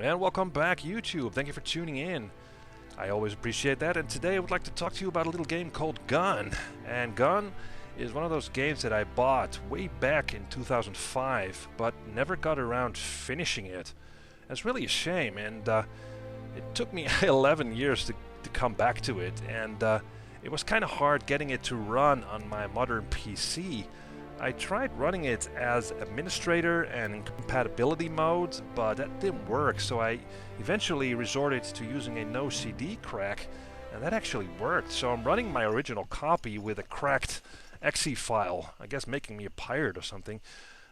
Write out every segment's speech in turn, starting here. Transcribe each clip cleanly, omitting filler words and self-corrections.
And welcome back, YouTube. Thank you for tuning in. I always appreciate that. And today I would like to talk to you about a little game called Gun. And Gun is one of those games that I bought way back in 2005, but never got around finishing it. It's really a shame, and it took me 11 years to come back to it, and it was kind of hard getting it to run on my modern PC. I tried running it as administrator and in compatibility mode, but that didn't work, so I eventually resorted to using a no CD crack, and that actually worked. So I'm running my original copy with a cracked exe file, I guess making me a pirate or something.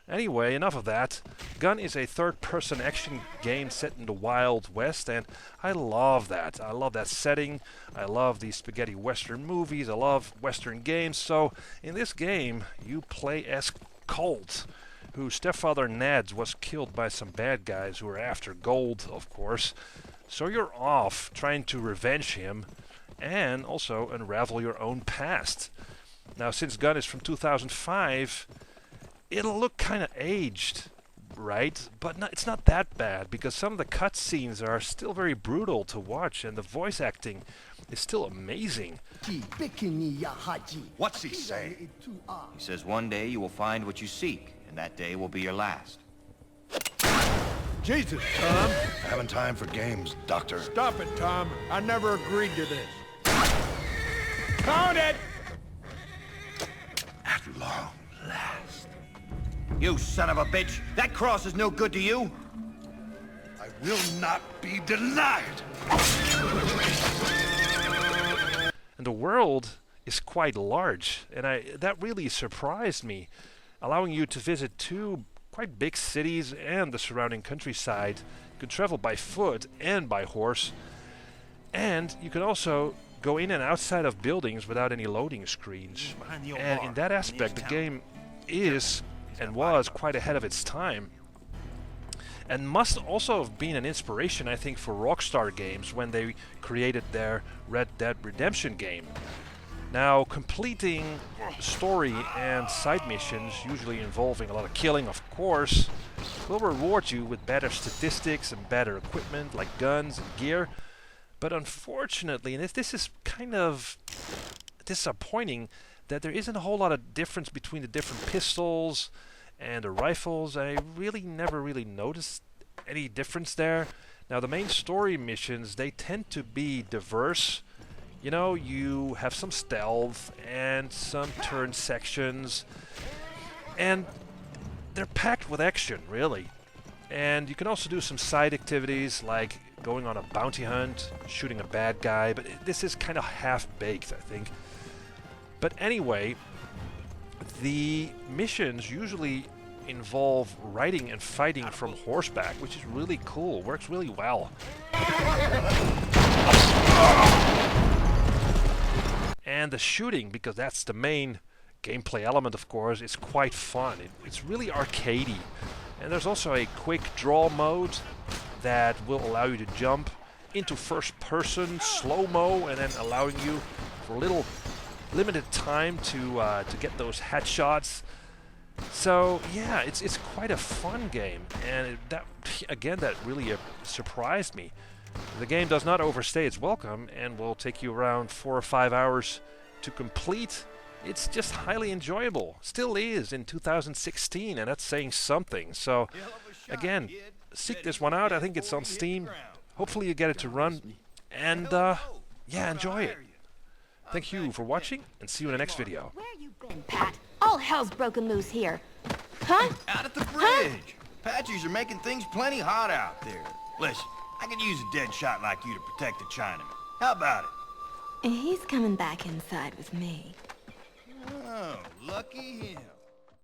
Anyway, enough of that. Gun is a third-person action game set in the Wild West, and I love that. I love that setting. I love these spaghetti western movies. I love western games. So, in this game, you play as Colt, whose stepfather Ned was killed by some bad guys who were after gold, of course. So you're off trying to revenge him and also unravel your own past. Now, since Gun is from 2005, it'll look kind of aged, right? But it's not that bad, because some of the cutscenes are still very brutal to watch, and the voice acting is still amazing. What's he saying? He says one day you will find what you seek, and that day will be your last. Jesus, Tom. Having time for games, Doctor. Stop it, Tom. I never agreed to this. Count it! At long last. You son of a bitch! That cross is no good to you! I will not be denied! And the world is quite large, and that really surprised me, allowing you to visit two quite big cities and the surrounding countryside. You can travel by foot and by horse, and you can also go in and outside of buildings without any loading screens. And in that aspect, the game is and was quite ahead of its time, and must also have been an inspiration, I think, for Rockstar Games when they created their Red Dead Redemption game. Now, completing story and side missions, usually involving a lot of killing, of course, will reward you with better statistics and better equipment like guns and gear. But unfortunately, and this is kind of disappointing, that there isn't a whole lot of difference between the different pistols and the rifles. I never really noticed any difference there. Now, the main story missions, they tend to be diverse. You know, you have some stealth and some turn sections, and they're packed with action, really. And you can also do some side activities like going on a bounty hunt, shooting a bad guy, but this is kind of half-baked, I think. But anyway, the missions usually involve riding and fighting from horseback, which is really cool, works really well. And the shooting, because that's the main gameplay element, of course, is quite fun. It's really arcadey. And there's also a quick draw mode that will allow you to jump into first person, slow-mo, and then allowing you for a little limited time to get those headshots. So yeah, it's quite a fun game, and that really surprised me. The game does not overstay its welcome and will take you around 4 or 5 hours to complete. It's just highly enjoyable. Still is in 2016, and that's saying something. So again, seek this one out. I think it's on Steam. Hopefully you get it to run, and yeah, enjoy it. Thank you for watching, and see you in the next video. Where you been, Pat? All hell's broken loose here. Huh? Out at the bridge! Apaches are making things plenty hot out there. Listen, I could use a dead shot like you to protect the Chinaman. How about it? He's coming back inside with me. Oh, lucky him.